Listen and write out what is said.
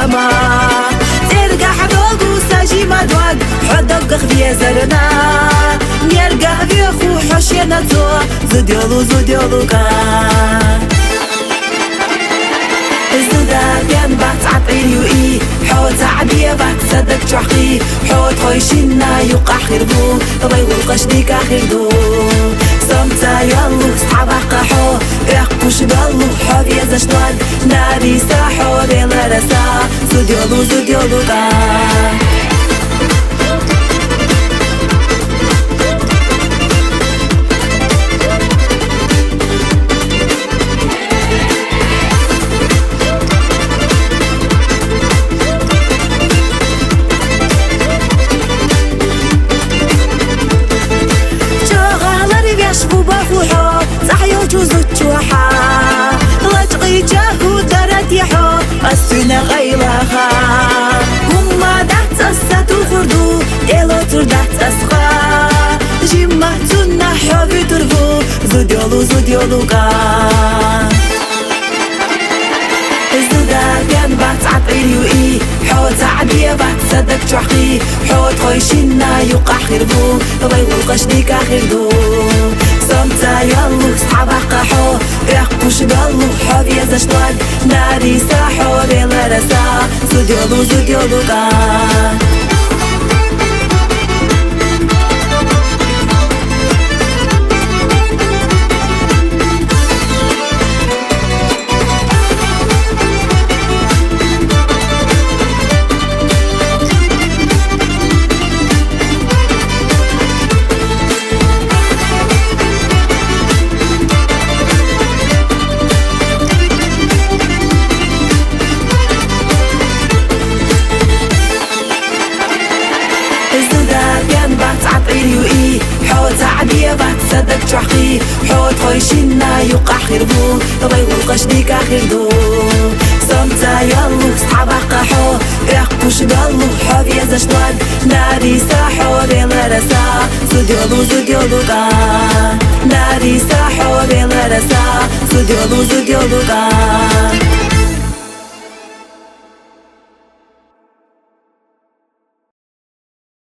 ما ترجع دوغو ساجي مدوغ حدق خفيا زرنا نرجع بيخو حشينا تو زديولو الزودا بيان بات عطيريو إي حوت عبية بات صدق جحقي حوت خويشينا يوقع خيربو بيغو القشديك آخردو سمتا يالو صحابا قاحو يحقوش بالو حوبيا زشتواد ناري ساحو ديلا رسا زديولو السنة غيلها هما دعت أسات الخردو إلو تردعت أسخا جيما تنا حبي تربو زوديولو الزودا كان بات عطيريو إي حوت عبية بات صدق جحقي حوت خويشينا يوقع خيربو بيغو القشديك آخردو سمتا يالو صحابا قاحو يحقوش بالو حوبيا زشتواد ناري ساحو ديلا رسا زوديولو عطيريو إي حوت عبية بات صدق جحقي حوت خويشينا يوقع خيربو بيغو القشديك آخردو سمتا يالو صحابا قاحو يحقوش بالو حوبيا زشتواد ناري ساحو ديلا رسا زوديولو ناري ساحو ديلا رسا زوديولو